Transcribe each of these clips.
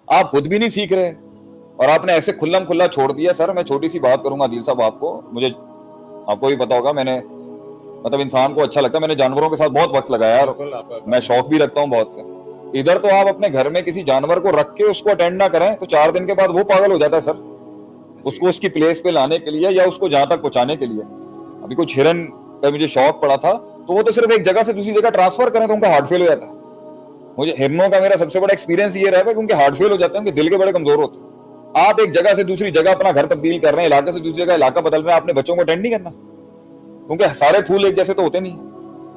آپ خود بھی نہیں سیکھ رہے اور آپ نے ایسے کھلم کھلا چھوڑ دیا. سر میں چھوٹی سی بات کروں گا عادل صاحب, آپ کو بھی پتا ہوگا, میں نے مطلب انسان کو اچھا لگتا ہے, میں نے جانوروں کے ساتھ بہت وقت لگایا اور میں شوق بھی رکھتا ہوں بہت سے. ادھر تو آپ اپنے گھر میں کسی جانور کو رکھ کے اس کو اٹینڈ نہ کریں تو 4 دن کے بعد وہ پاگل ہو جاتا ہے سر, اس کو اس کی پلیس پہ لانے کے لیے یا اس کو جہاں تک پہنچانے کے لیے. ابھی کچھ ہرن کا مجھے شوق پڑا تھا تو وہ تو صرف ایک جگہ سے دوسری جگہ ٹرانسفر کریں تو ان کا ہارٹ فیل ہو جاتا ہے. مجھے ہرنوں کا میرا سب سے بڑا ایکسپیرینس یہ رہا ہے کہ ان کے ہارٹ فیل ہو جاتے ہیں, ان کے دل کے بڑے کمزور ہوتے ہیں. آپ ایک جگہ سے دوسری جگہ اپنا گھر تبدیل کر رہے ہیں, علاقے سے دوسری جگہ علاقہ بدل رہے ہیں, آپ نے بچوں کو اٹینڈ نہیں کرنا کیونکہ سارے پھول ایک جیسے تو ہوتے نہیں,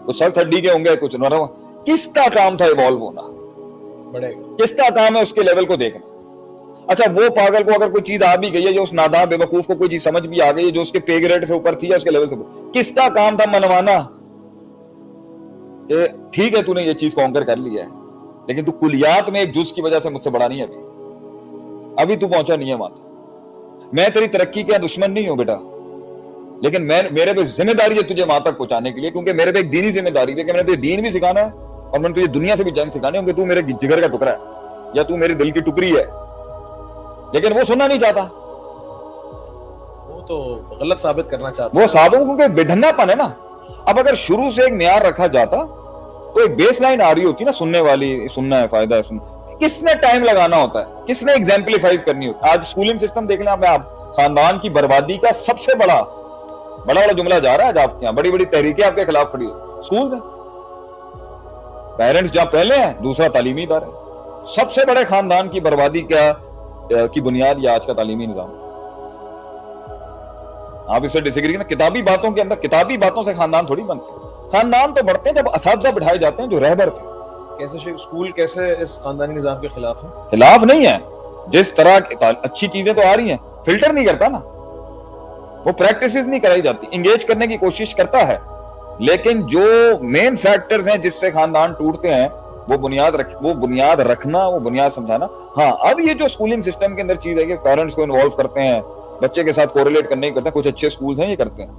کچھ سر تھڈی کے ہوں گے, کچھ نہ. کس کا کام تھا ایوالو ہونا, کس کا کام ہے اس کے لیول کو دیکھنا. اچھا وہ پاگل کو اگر کوئی چیز آ بھی گئی ہے, جو اس ناداں بے وقوف کو کوئی چیز سمجھ بھی آ گئی ہے جو اس کے پے گریڈ سے اوپر تھی یا اس کے لیول سے اوپر, کس کا کام تھا منوانا کہ ٹھیک ہے تو نے یہ چیز کانکر کر لیا ہے لیکن تو کلیات میں ایک جز کی وجہ سے مجھ سے بڑا نہیں ہے, ابھی تو پہنچا نہیں ہے وہاں تک. میں تیری ترقی کا دشمن نہیں ہوں بیٹا, لیکن میرے پہ ذمہ داری ہے تجھے وہاں تک پہنچانے کے لیے, کیونکہ میرے پہ ایک دینی ذمہ داری ہے کہ میں نے تجھے دین بھی سکھانا ہے اور میں نے تجھے دنیا سے بھی جنگ سکھانی ہے, کیونکہ تو میرے جگر کا ٹکڑا ہے یا تو میرے دل کی ٹکڑی ہے. لیکن وہ سننا نہیں چاہتا, وہ تو غلط ثابت کرنا چاہتا وہ ثابت کیونکہ بےڈھنگا پن ہے نا. اب اگر شروع سے ایک معیار رکھا جاتا تو ایک بیس لائن آ رہی ہوتی نا سننے والی, سننا ہے فائدہ ہے سننا. کس نے ٹائم لگانا ہوتا ہے, کس نے ایگزامپلیفائز کرنی ہوتی ہے. آج اسکولنگ سسٹم دیکھ لیں آپ, خاندان کی بربادی کا سب سے بڑا جملہ جا رہا ہے آج آپ کے یہاں, بڑی بڑی تحریکیں آپ کے خلاف کھڑی ہو, اسکول ہیں. پیرنٹس جہاں پہلے ہیں, دوسرا تعلیمی ادارے. سب سے بڑے خاندان کی بربادی کی بنیاد یہ آج کا تعلیمی نظام. آپ اس سے ڈس ایگری نا, کتابی باتوں کے اندر, کتابی باتوں سے خاندان تھوڑی بنتے ہیں. خاندان تو بڑھتے ہیں جب اساتذہ بٹھائے جاتے ہیں جو رہبر تھے. کیسے اسکول کیسے اس خاندانی نظام کے خلاف ہے؟ خلاف نہیں ہے, جس طرح اچھی چیزیں تو آ رہی ہیں, فلٹر نہیں کرتا نا, وہ پریکٹسز نہیں کرائی جاتی, انگیج کرنے کی کوشش کرتا ہے, لیکن جو مین فیکٹرز ہیں جس سے خاندان ٹوٹتے ہیں وہ بنیاد رکھنا, وہ بنیاد سمجھانا. ہاں اب یہ جو اسکولنگ سسٹم کے اندر چیز ہے کہ پیرنٹس کو انوالو کرتے ہیں, بچے کے ساتھ کوریلیٹ کرنے کی کرتے ہیں, کچھ اچھے اسکولز ہیں یہ کرتے ہیں,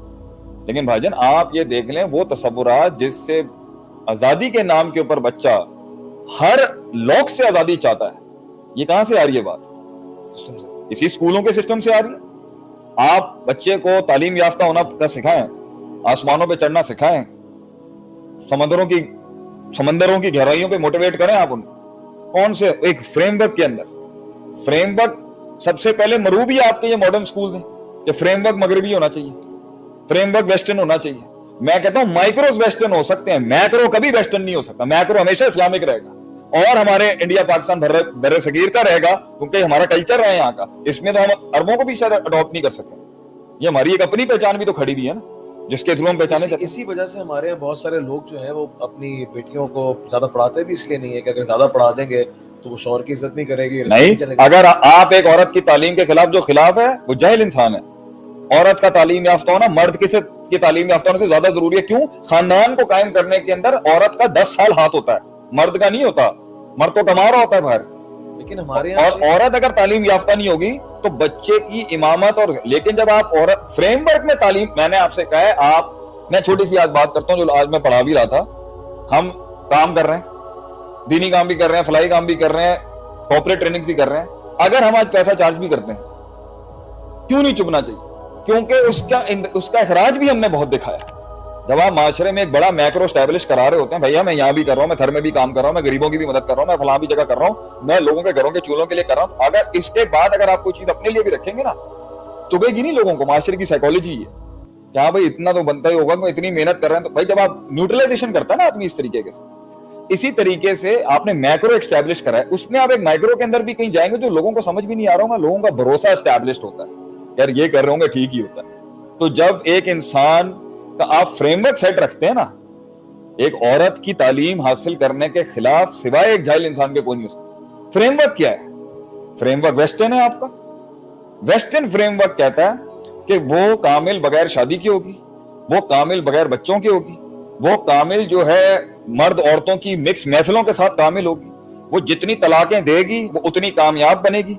لیکن بھائی جان آپ یہ دیکھ لیں وہ تصورات جس سے آزادی کے نام کے اوپر بچہ ہر لوک سے آزادی چاہتا ہے, یہ کہاں سے آ رہی ہے بات؟ سسٹم سے, اسی اسکولوں کے سسٹم سے آ رہی ہے. آپ بچے کو تعلیم یافتہ ہونا کا سکھائیں, آسمانوں پہ چڑھنا سکھائیں, سمندروں کی گہرائیوں پہ موٹیویٹ کریں آپ ان کو. کون سے ایک فریم ورک کے اندر, فریم ورک سب سے پہلے مروبی آپ کے یہ ماڈرن سکولز ہیں کہ فریم ورک مغربی ہونا چاہیے, فریم ورک ویسٹرن ہونا چاہیے. میں کہتا ہوں مائکروز ویسٹرن ہو سکتے ہیں, میکرو کبھی ویسٹرن نہیں ہو سکتا. میکرو ہمیشہ اسلامک رہے گا اور ہمارے انڈیا پاکستان بر صغیر کا رہے گا کیونکہ ہمارا کلچر ہے یہاں کا. اس میں تو ہم عربوں کو بھی شاید اڈاپٹ نہیں کر سکتے. یہ ہماری ایک اپنی پہچان بھی تو کھڑی ہوئی ہے نا جس کے تھرو ہم پہچانے جاتے ہیں. اسی وجہ سے ہمارے یہاں بہت سارے لوگ جو ہیں وہ اپنی بیٹیوں کو زیادہ پڑھاتے بھی اس لیے نہیں ہے کہ اگر زیادہ پڑھا دیں گے تو وہ شوہر کی عزت نہیں کرے گی. نہیں, اگر آپ ایک عورت کی تعلیم کے خلاف, جو خلاف ہے وہ جاہل انسان ہے. عورت کا تعلیم یافتہ ہونا مرد کی تعلیم یافتہ ہونے سے زیادہ ضروری ہے. کیوں؟ خاندان کو قائم کرنے کے اندر عورت کا 10 سال ہاتھ ہوتا ہے, مرد کا نہیں ہوتا. مرد تو کما رہا ہوتا ہے باہر, لیکن ہمارے اور عورت اگر تعلیم یافتہ نہیں ہوگی تو بچے کی امامت. اور لیکن جب آپ عورت فریم ورک میں تعلیم, میں نے آپ سے کہا ہے, میں چھوٹی سی آج بات کرتا ہوں جو آج میں پڑھا بھی رہا تھا. ہم کام کر رہے ہیں, دینی کام بھی کر رہے ہیں, فلاحی کام بھی کر رہے ہیں, کارپوریٹ ٹریننگ بھی کر رہے ہیں. اگر ہم آج پیسہ چارج بھی کرتے ہیں, کیوں نہیں چپنا چاہیے؟ کیونکہ اس کا اخراج بھی ہم نے بہت دکھایا. جب آپ معاشرے میں ایک بڑا میکرو اسٹیبلش کرا رہے ہوتے ہیں, بھیا میں یہاں بھی کر رہا ہوں, میں تھر میں بھی کام کر رہا ہوں, میں غریبوں کی بھی مدد کر رہا ہوں, میں فلاں بھی جگہ کر رہا ہوں, میں لوگوں کے گھروں کے چولہوں کے لیے کر رہا ہوں. اگر اس کے بعد اگر آپ کوئی چیز اپنے لیے بھی رکھیں گے نا, چبھے گی نہیں لوگوں کو. معاشرے کی سائیکالوجی ہے کہ ہاں بھائی اتنا تو بنتا ہی ہوگا, کوئی اتنی محنت کر رہے ہیں. تو بھائی جب آپ نیوٹرلائزیشن کرتا ہے نا آدمی اس طریقے سے, اسی طریقے سے آپ نے میکرو اسٹیبلش کرا ہے, اس میں آپ ایک مائکرو کے اندر بھی کہیں جائیں گے جو لوگوں کو سمجھ بھی نہیں آ رہا ہوگا, لوگوں کا بھروسہ اسٹیبلشڈ ہوتا ہے یار یہ کر رہے ہوں گے ٹھیک ہی ہوتا ہے. تو جب ایک انسان کا آپ فریم ورک سیٹ رکھتے ہیں نا, ایک عورت کی تعلیم حاصل کرنے کے خلاف سوائے ایک جاہل انسان کے کوئی نہیں ہو سکتا. فریم ورک کیا ہے؟ فریم ورک ویسٹرن ہے آپ کا. ویسٹرن فریم ورک کہتا ہے کہ وہ کامل بغیر شادی کی ہوگی, وہ کامل بغیر بچوں کی ہوگی, وہ کامل جو ہے مرد عورتوں کی مکس محفلوں کے ساتھ کامل ہوگی, وہ جتنی طلاقیں دے گی وہ اتنی کامیاب بنے گی.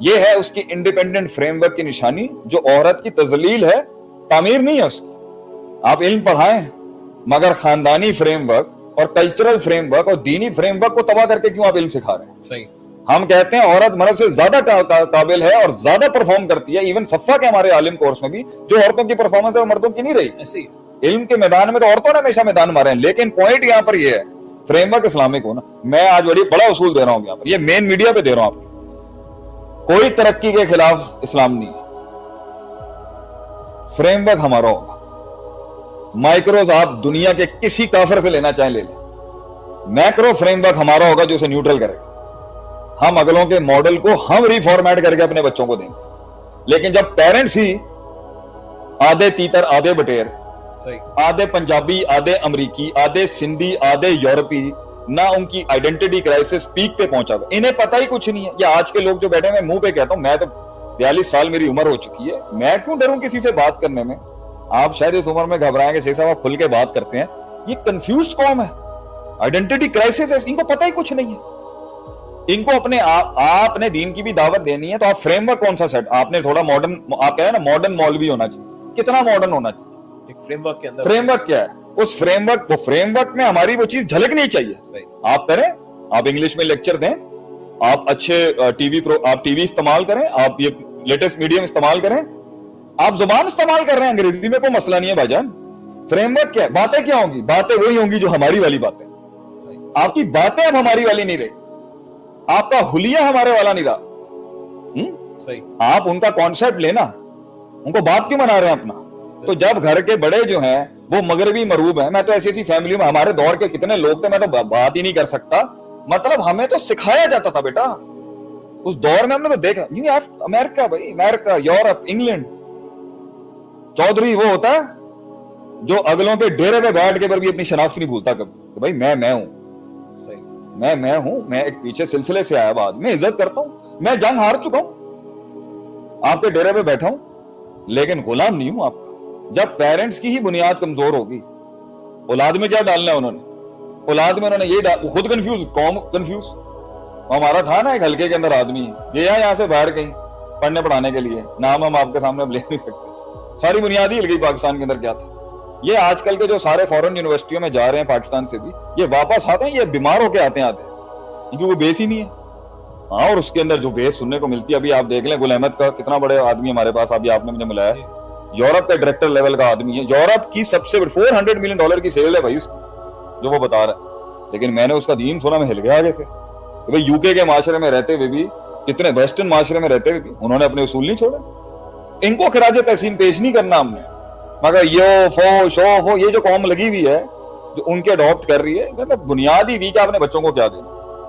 یہ ہے اس کی انڈیپینڈنٹ فریم ورک کی نشانی, جو عورت کی تذلیل ہے, تعمیر نہیں ہے اس کی. آپ علم پڑھائیں مگر خاندانی فریم ورک اور کلچرل فریم ورک اور دینی فریم ورک کو تباہ کر کے کیوں آپ علم سکھا رہے ہیں؟ صحیح. ہم کہتے ہیں عورت مرد سے زیادہ قابل ہے اور زیادہ پرفارم کرتی ہے. ایون صفا کے ہمارے عالم کورس میں بھی جو عورتوں کی پرفارمنس ہے وہ مردوں کی نہیں رہی. ایسے ہی علم کے میدان میں تو عورتوں نے ہمیشہ میدان مارے ہیں. لیکن پوائنٹ یہاں پر یہ ہے فریم ورک اسلامک ہونا. میں آج بڑا اصول دے رہا ہوں یہاں پر, یہ مین میڈیا پہ دے رہا ہوں آپ کو. کوئی ترقی کے خلاف اسلام نہیں ہے. فریم ورک ہمارا ہوگا. مائکروز آپ دنیا کے کسی کافر سے لینا چاہیں لے لیں. میکرو فریم ورک ہمارا ہوگا جو اسے نیوٹرل کرے گا. ہم اگلوں کے ماڈل کو ہم ریفارمیٹ کر کے اپنے بچوں کو دیں گے. لیکن جب پیرنٹس ہی آدھے تیتر آدھے بٹیر, صحیح, آدھے پنجابی آدھے امریکی آدھے سندھی آدھے یورپی, نہ ان کی آئیڈینٹی کرائسس پیک پہ پہنچا ہوا, انہیں پتہ ہی کچھ نہیں ہے. یا آج کے لوگ جو بیٹھے ہیں, میں منہ پہ کہتا ہوں, میں تو 42 سال میری عمر ہو چکی ہے, میں کیوں ڈروں کسی سے بات کرنے میں. آپ شاید اس عمر میں گھبرائیں گے شیخ صاحب آپ کھل کے بات کرتے ہیں. یہ کنفیوزڈ قوم ہے, آئیڈینٹی کرائسس ہے, ان کو پتہ ہی کچھ نہیں ہے. ان کو اپنے آپ نے دین کی بھی دعوت دینی ہے تو آپ فریم ورک کون سا سیٹ, آپ نے تھوڑا ماڈرن, آپ کہیں نا ماڈرن مولوی ہونا چاہیے. کتنا ماڈرن ہونا چاہیے, ایک فریم ورک کے اندر. فریم ورک کیا ہے, اس فریم ورک میں ہماری وہ چیز جھلکنی چاہیے. صحیح, آپ کریں, آپ انگلش میں لیکچر دیں, آپ اچھے آپ ٹی وی استعمال کریں, آپ یہ لیٹسٹ میڈیم استعمال کریں, آپ زبان استعمال کر رہے ہیں, انگریزی میں کوئی مسئلہ نہیں ہے بھائی جان. فریم ورک کیا ہے, باتیں کیا ہوں گی, باتیں وہی ہوں گی جو ہماری والی باتیں. آپ کی باتیں اب ہماری والی نہیں رہی, آپ کا حلیہ ہمارے والا نہیں رہا. صحیح, آپ ان کا کانسیپٹ لینا, ان کو بات کیوں بنا رہے ہیں اپنا. تو جب گھر کے بڑے جو ہیں وہ مغربی مروب ہیں, میں تو ایسی فیملی میں, ہمارے دور کے کتنے لوگ تھے, میں تو بات ہی نہیں کر سکتا. مطلب ہمیں تو سکھایا جاتا تھا بیٹا, اس دور میں ہم نے تو دیکھا, امریکہ بھائی, امریکہ, یورپ, انگلینڈ. چودھری وہ ہوتا ہے جو اگلوں کے ڈیرے پہ بیٹھ کے پر بھی اپنی شناخت نہیں بھولتا کبھی کہ بھائی میں ہوں. صحیح, میں ہوں, میں ایک پیچھے سلسلے سے آیا بعد میں عزت کرتا ہوں, میں جنگ ہار چکا ہوں, آپ کے ڈیرے پہ بیٹھا ہوں, لیکن غلام نہیں ہوں آپ کا. جب پیرنٹس کی ہی بنیاد کمزور ہوگی, اولاد میں کیا ڈالنا ہے انہوں نے, اولاد میں انہوں نے یہ خود کنفیوز, قوم کنفیوز. ہمارا تھا نا ایک ہلکے کے اندر آدمی گیا یہاں سے باہر کہیں پڑھنے پڑھانے کے لیے, نام ہم آپ کے سامنے اب لے نہیں سکتے, ساری بنیاد ہی ہل گئی پاکستان کے اندر. کیا تھا یہ آج کل کے جو سارے فورن یونیورسٹیوں میں جا رہے ہیں پاکستان سے بھی, یہ واپس آتے ہیں, یہ بیمار ہو کے آتے ہیں کیونکہ وہ بیس ہی نہیں ہے. ہاں, اور اس کے اندر جو بیس سننے کو ملتی ہے, ابھی آپ دیکھ لیں گل احمد کا کتنا بڑے آدمی ہمارے پاس, ابھی آپ نے مجھے ملایا, یورپ کے ڈائریکٹر لیول کا آدمی ہے, یورپ کی سب سے $400 ملین کی سیل ہے بھائی اس کی, جو وہ بتا رہا ہے. لیکن میں نے اس کا دین سنا, میں ہل گیا آگے سے. بھائی یو کے معاشرے میں رہتے ہوئے بھی, کتنے ویسٹرن معاشرے میں رہتے ہوئے بھی انہوں نے اپنے اصول نہیں چھوڑے. ان کو خراج تحسین پیش نہیں کرنا ہم نے, مگر یہ جو قوم لگی ہوئی ہے جو ان کے اڈاپٹ کر رہی ہے, مطلب بنیادی ویک اپنے بچوں کو کیا دینا,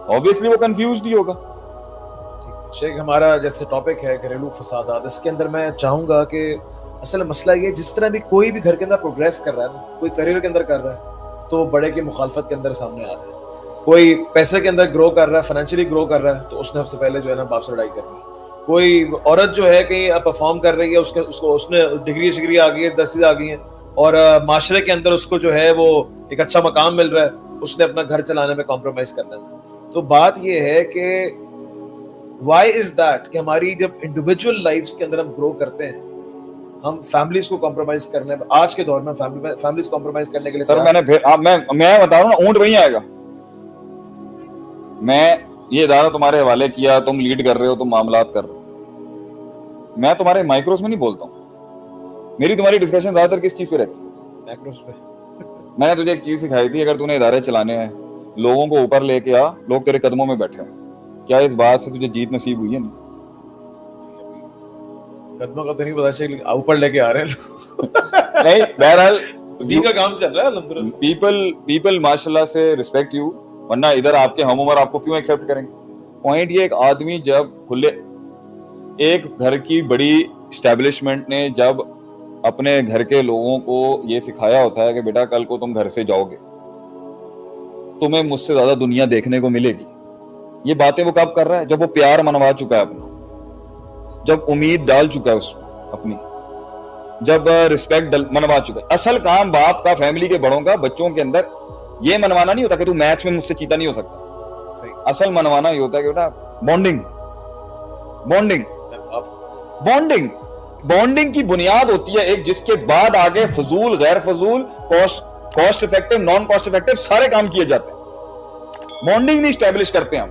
obviously وہ کنفیوزڈ ہی ہوگا. شیخ ہمارا جیسے ٹاپک ہے گھریلو فسادات, اس کے اندر میں چاہوں گا کہ اصل مسئلہ یہ, جس طرح بھی کوئی بھی گھر کے اندر پروگریس کر رہا ہے نا, کوئی کریئر کے اندر کر رہا ہے تو بڑے کی مخالفت کے اندر سامنے آ رہا ہے. کوئی پیسے کے اندر گرو کر رہا ہے, فائنینشلی گرو کر رہا ہے, تو اس نے سب سے پہلے جو ہے نا باپ سے لڑائی کرنی. کوئی عورت جو ہے کہیں پرفارم کر رہی ہے, اس نے ڈگری آ گئی ہے, 10 آ گئی ہیں, اور معاشرے کے اندر اس کو جو ہے وہ ایک اچھا مقام مل رہا ہے, اس نے اپنا گھر چلانے میں کمپرومائز کرنا ہے. تو بات یہ ہے کہ وائی از دیٹ کہ ہماری جب انڈیویجول لائفز کے اندر ہم گرو کرتے ہیں, ہم فیملیز کو کمپرومائز کرنے, آج کے دور میں فیملیز کمپرومائز کرنے کے لیے سر میں بتا رہا ہوں نا, اونٹ وہیں آئے گا. میں یہ ادارہ تمہارے حوالے کیا, تم لیڈ کر رہے ہو, تم معاملات کر رہے ہو, میں تمہارے مائکروز میں نہیں بولتا ہوں. میری تمہاری ڈسکشن زیادہ تر کس چیز پہ رہتی ہے, میکروز پہ. میں نے تجھے ایک چیز سکھائی تھی, اگر تو نے ادارے چلانے ہیں, لوگوں کو اوپر لے کے آ, لوگ تیرے قدموں میں بیٹھے ہوں, کیا اس بات سے تجھے جیت نصیب ہوئی ہے؟ نہیں, قدموں کا تو نہیں پتا, لیکن اوپر لے کے آ رہے ہیں. نہیں, بہرحال دین کا کام چل رہا ہے الحمدللہ. پیپل ماشاءاللہ سے ریسپیکٹ یو, ورنہ ادھر آپ کے ہم عمر آپ کو کیوں ایکسیپٹ کریں گے. پوائنٹ یہ, ایک آدمی جب کھلے, ایک گھر کی بڑی اسٹیبلشمنٹ نے جب اپنے گھر کے لوگوں کو یہ سکھایا ہوتا ہے کہ بیٹا کل کو تم گھر سے جاؤ گے, تمہیں مجھ سے زیادہ دنیا دیکھنے کو ملے گی. یہ باتیں وہ کب کر رہا ہے؟ جب وہ پیار منوا چکا ہے اپنا, جب امید ڈال چکا ہے اس میں اپنی, جب رسپیکٹ منوا چکا ہے. اصل کام باپ کا, فیملی کے بڑوں کا, بچوں کے اندر یہ منوانا نہیں ہوتا کہ تو میچ میں مجھ سے چیتا نہیں ہو سکتا. اصل منوانا یہ ہوتا ہے کہ بیٹا بونڈنگ کی بنیاد ہوتی ہے ایک, جس کے بعد آگے فضول, غیر فضول, cost effective, naan cost effective سارے کام کیے جاتے ہیں. بونڈنگ نہیں اسٹیبلش کرتے ہم,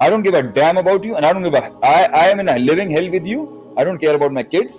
I don't give a damn about you and I don't give a I am in a living hell with you, I don't care about my kids,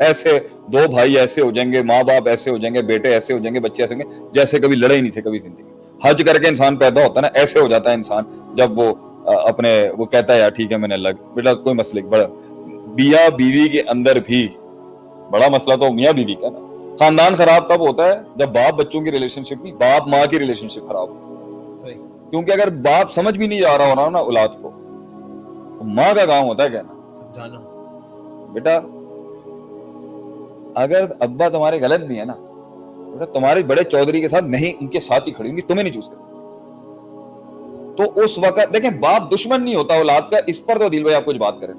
ایسے دو بھائی ایسے ہو جائیں گے, ماں باپ ایسے ہو جائیں گے, بیٹے ایسے ہو جائیں گے, بچے ایسے ہوں گے جیسے کبھی لڑے ہی نہیں تھے کبھی زندگی. حج کر کے انسان پیدا ہوتا ہے نا, ایسے ہو جاتا ہے انسان جب وہ اپنے وہ کہتا ہے یار ٹھیک ہے میں نے بیٹا کوئی مسئلہ بڑا میاں بیوی کے اندر بھی بڑا مسئلہ تو میاں بیوی کا نا. خاندان خراب تب ہوتا ہے جب باپ بچوں کی ریلیشن شپ نہیں, باپ ماں کی ریلیشن شپ خراب ہو. صحیح. کیونکہ اگر باپ سمجھ بھی نہیں جا رہا ہونا نا اولاد کو, تو ماں کا کام ہوتا ہے کہنا سمجھانا بیٹا اگر ابا تمہارے غلط بھی ہے نا بیٹا تمہارے بڑے چودھری کے ساتھ نہیں ان کے ساتھ ہی کھڑی ہوں گی, تمہیں نہیں چوز کر سکتے. تو اس وقت دیکھیں باپ دشمن نہیں ہوتا اولاد کا, اس پر تو دل بھائی آپ کچھ بات کریں,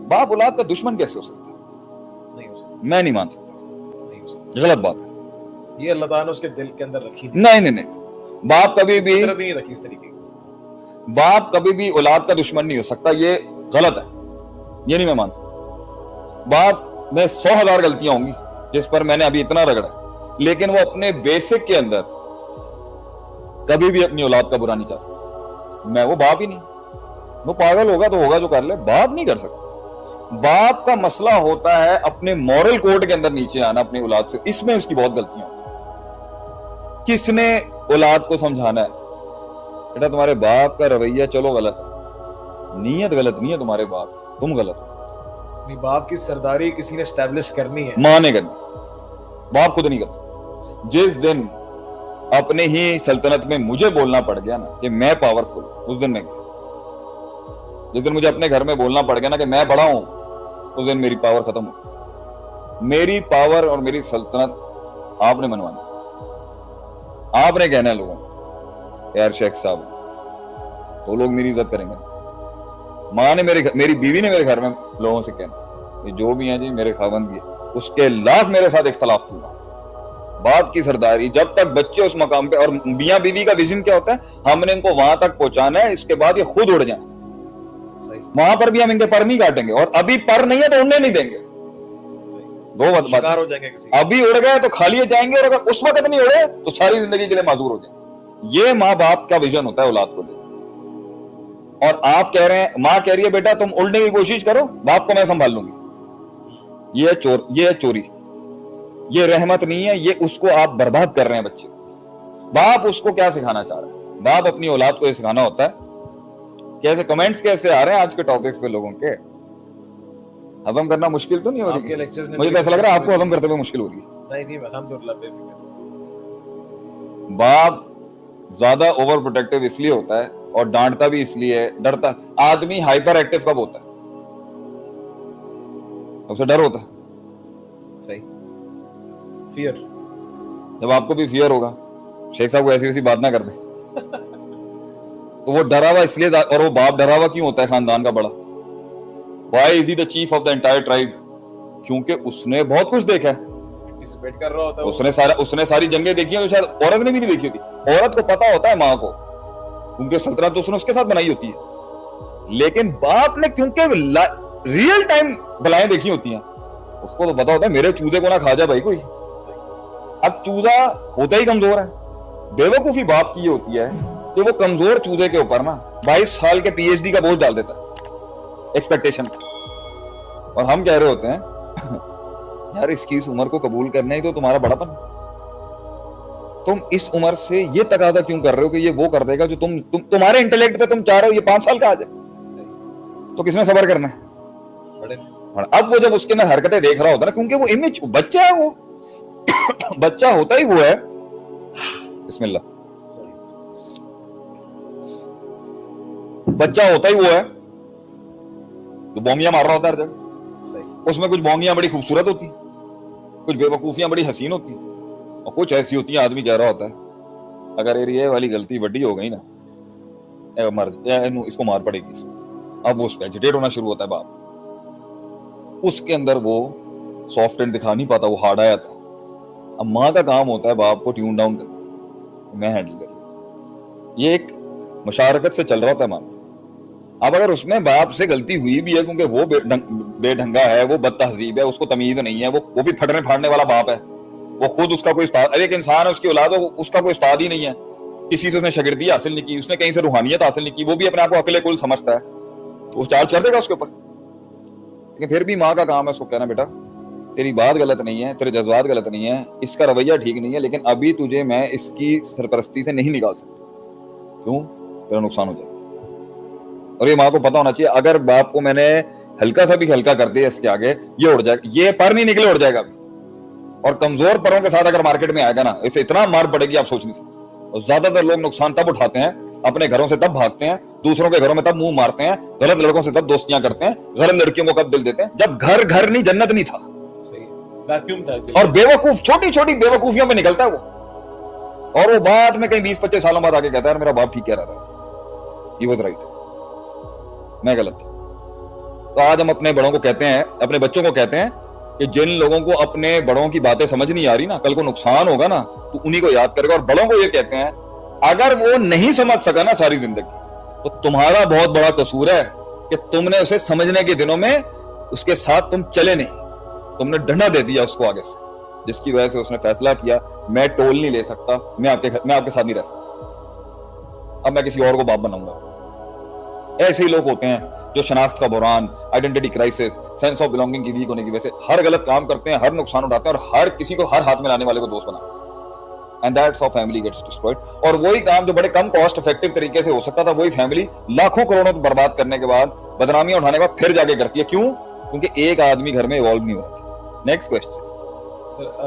باپ اولاد کا دشمن کیسے ہو سکتا ہے؟ نہیں ہو سکتا, میں نہیں مان سکتا, نہیں ہو سکتا. غلط بات ہے. یہ اللہ تعالیٰ نے اس کے دل کے اندر رکھی نہیں باپ کبھی بھی فطرت نہیں رکھی اس طریقے کی. باپ کبھی بھی اولاد کا دشمن نہیں ہو سکتا, یہ غلط ہے, یہ نہیں میں مان سکتا. باپ میں 100,000 غلطیاں ہوں گی جس پر میں نے ابھی اتنا رگڑا, لیکن وہ اپنے بیسک کے اندر کبھی بھی اپنی اولاد کا برا نہیں چاہ سکتا. میں وہ باپ ہی نہیں, وہ پاگل ہوگا تو ہوگا جو کر لے, باپ نہیں کر سکتا. باپ کا مسئلہ ہوتا ہے اپنے مورل کوڈ کے اندر نیچے آنا اپنی اولاد سے, اس میں اس کی بہت غلطیاں ہوتی ہیں. کس نے اولاد کو سمجھانا ہے بیٹا تمہارے باپ کا رویہ چلو غلط ہے, نیت غلط نہیں ہے تمہارے باپ کی, تم غلط ہو. باپ کی سرداری کسی نے اسٹیبلش کرنی ہے, ماں نے کرنی, باپ خود نہیں کر سکتا. جس دن اپنے ہی سلطنت میں مجھے بولنا پڑ گیا نا کہ میں پاورفل, اس دن میں گیا. جس دن مجھے اپنے گھر میں بولنا پڑ گیا نا کہ میں بڑا ہوں, اس دن میری پاور ختم ہو. میری پاور اور میری سلطنت آپ نے منوانی, آپ نے کہنا ہے لوگوں کو یار شیخ صاحب تو لوگ میری عزت کریں گے. ماں نے میری بیوی نے میرے گھر میں لوگوں سے کہنا کہ جو بھی ہیں جی میرے خاوند بھی ہے, اس کے لاکھ میرے ساتھ اختلاف کیا. باپ کی سرداری جب تک بچے اس مقام پہ, اور میاں بیوی کا ویژن کیا ہوتا ہے ہم نے ان کو وہاں تک پہنچانا ہے, اس کے بعد یہ خود اڑ جائیں. وہاں پر بھی ہم ان کے پر نہیں کاٹیں گے, اور ابھی پر نہیں ہے تو اڑنے نہیں دیں گے. دو بات ہو جائیں گے کسی, ابھی اڑ گئے تو کھا لیے جائیں گے, اور اگر اس وقت نہیں اڑے تو ساری زندگی کے لیے معذور ہو جائیں. یہ ماں باپ کا ویژن ہوتا ہے اولاد کو لے. اور آپ کہہ رہے ہیں, ماں کہہ رہی ہے بیٹا تم اڑنے کی کوشش کرو, باپ کو میں سنبھال لوں گی. یہ چوری, یہ رحمت نہیں ہے, یہ اس کو آپ برباد کر رہے ہیں بچے. باپ اس کو کیا سکھانا چاہ رہا ہے؟ باپ اپنی اولاد کو یہ سکھانا ہوتا ہے. کیسے کمنٹس کیسے آ رہے ہیں آج کے ٹاپکس پہ لوگوں کے, ہضم کرنا مشکل تو نہیں ہو رہی؟ مجھے تو ایسا لگ رہا ہے آپ کو ہضم کرتے ہوئے مشکل ہو رہی ہے. نہیں الحمدللہ بے فکر. باپ زیادہ اوور پروٹیکٹیو اس لیے ہوتا ہے اور ڈانٹتا بھی اس لیے, ڈرتا. آدمی ہائپر ایکٹیو کب ہوتا ہے؟ اسے ڈر ہوتا ہے. صحیح, فیئر. جب آپ کو بھی فیئر ہوگا, شیخ صاحب کو ایسی ویسی بات نہ کر دیں تو وہ ڈرا ہوا اس لیے, اور وہ باپ ڈرا ہوا کیوں ہوتا ہے خاندان کا بڑا؟ Why is he the chief of the entire tribe? کیونکہ اس نے بہت کچھ دیکھا ہے, کر رہا ہوتا ہے, اس نے ساری جنگیں دیکھی ہیں جو شاید عورت نے بھی نہیں دیکھی ہوتی. عورت کو پتا ہوتا ہے ماں کو, کیونکہ سلطنت تو اس نے اس کے ساتھ بنائی ہوتی ہے. لیکن باپ نے کیونکہ ریئل ٹائم بلائیں دیکھی ہوتی ہیں, اس کو تو پتا ہوتا ہے میرے چوزے کو نہ کھا جائے بھائی کوئی. اب چوزا ہوتا ہی کمزور ہے. بیوقوفی باپ کی یہ ہوتی ہے کہ وہ کمزور چوزے کے اوپر نا 22 سال کے PhD کا بوجھ ڈال دیتا ہے ایکسپیکٹیشن. اور ہم کہہ رہے ہوتے ہیں یار اس کی اس عمر کو قبول کرنا ہی تو تمہارا بڑا پن. تم اس عمر سے یہ تقاضا کیوں کر رہے ہو کہ یہ وہ کر دے گا جو تمہارے انٹلیکٹ پہ تم چاہ رہے ہو یہ 5 سال کا آ جائے؟ تو کس نے صبر کرنا ہے؟ اب وہ جب اس کے اندر حرکتیں دیکھ رہا ہوتا ہے نا, کیونکہ وہ امیج بچہ ہے, وہ بچہ ہوتا ہی وہ ہے. بسم اللہ, بچہ ہوتا ہی وہ ہے جو بونگیاں مار رہا ہوتا ہے ہر جگہ. اس میں کچھ بونگیاں بڑی خوبصورت ہوتی ہیں, کچھ بے وقوفیاں بڑی حسین ہوتی ہیں, اور کچھ ایسی ہوتی ہیں آدمی کہہ رہا ہوتا ہے اگر یہ والی غلطی بڑی ہو گئی نا اس کو مار پڑے گی. اب وہ اس کا ایجیٹیٹ ہونا شروع ہوتا ہے باپ. اس کے اندر وہ سافٹ اینڈ دکھا نہیں پاتا, وہ ہارڈ آیا تھا. اب ماں کا کام ہوتا ہے باپ کو ٹیون ڈاؤن کرنا, میں ہینڈل کروں. یہ ایک مشارکت سے چل رہا ہوتا ہے ماں. اب اگر اس میں باپ سے غلطی ہوئی بھی ہے کیونکہ وہ بے ڈھنگا ہے, وہ بد تہذیب ہے, اس کو تمیز نہیں ہے, وہ بھی پھٹنے پھاڑنے والا باپ ہے, وہ خود اس کا کوئی استاد, ایک انسان ہے اس کی اولاد ہو, اس کا کوئی استاد ہی نہیں ہے, کسی سے اس نے شاگردی حاصل نہیں کی, اس نے کہیں سے روحانیت حاصل نہیں کی, وہ بھی اپنے آپ کو عقل کل سمجھتا ہے, تو وہ چارج کر دے گا اس کے اوپر. لیکن پھر بھی ماں کا کام ہے اس کو کہنا بیٹا تیری بات غلط نہیں ہے, تیرے جذبات غلط نہیں ہے, اس کا رویہ ٹھیک نہیں ہے, لیکن ابھی تجھے میں اس کی سرپرستی سے نہیں نکال سکتا. کیوں؟ تیرا نقصان ہو جائے. اور یہ ماں کو پتا ہونا چاہیے, اگر باپ کو میں نے ہلکا سا بھی ہلکا کر دیا اس کے آگے, یہ اڑ جائے گا, یہ پر نہیں نکلے اڑ جائے گا. اور کمزور پروں کے ساتھ اگر مارکیٹ میں آئے گا نا, اسے اتنا مار پڑے گی آپ سوچ نہیں سکتے. اور زیادہ تر لوگ نقصان تب اٹھاتے ہیں, اپنے گھروں سے تب بھاگتے ہیں, دوسروں کے گھروں میں تب منہ مارتے ہیں, غلط لڑکوں سے تب دوستیاں کرتے ہیں, غلط لڑکیوں کو کب دل دیتے ہیں, جب گھر نہیں جنت نہیں تھا. ویکیوم تھا. اور بیوقوف چھوٹی چھوٹی بیوقوفیوں پہ نکلتا ہے وہ, اور وہ بعد میں کہیں 20-25 سالوں بعد آگے کہتا ہے میرا باپ ٹھیک کہہ رہا تھا, ہی واز رائٹ, میں غلط تھا. تو آج ہم اپنے بڑوں کو کہتے ہیں, اپنے بچوں کو کہتے ہیں کہ جن لوگوں کو اپنے بڑوں کی باتیں سمجھ نہیں آ رہی نا, کل کو نقصان ہوگا نا تو انہی کو یاد کرے گا. اور بڑوں کو یہ کہتے ہیں اگر وہ نہیں سمجھ سکا نا ساری زندگی, تو تمہارا بہت بڑا قصور ہے کہ تم نے اسے سمجھنے کے دنوں میں اس کے ساتھ تم چلے نہیں, تم نے ڈنڈا دے دیا اس کو آگے سے, جس کی وجہ سے اس نے فیصلہ کیا میں ٹول نہیں لے سکتا, میں آپ کے ساتھ نہیں رہ سکتا, اب میں کسی اور کو باپ بناؤں گا. ایسے ہی لوگ ہوتے ہیں جو شناخت کا بحران, identity crisis, sense of belonging کی ویک ہونے کی وجہ سے ہر غلط کام کرتے ہیں, ہر نقصان اٹھاتے ہیں, اور ہر کسی کو ہر ہاتھ میں لانے والے کو دوست بناتے ہیں. And that's how family gets destroyed. اور وہی کام جو بڑے کم کاسٹ افیکٹو طریقے سے ہو سکتا تھا, وہی فیملی لاکھوں کروڑوں برباد کرنے کے بعد, بدنامیاں اٹھانے کے بعد پھر جا کے کرتی ہے. کیوں؟ کیونکہ ایک آدمی گھر میں ایوالو نہیں ہوا تھا. Next question.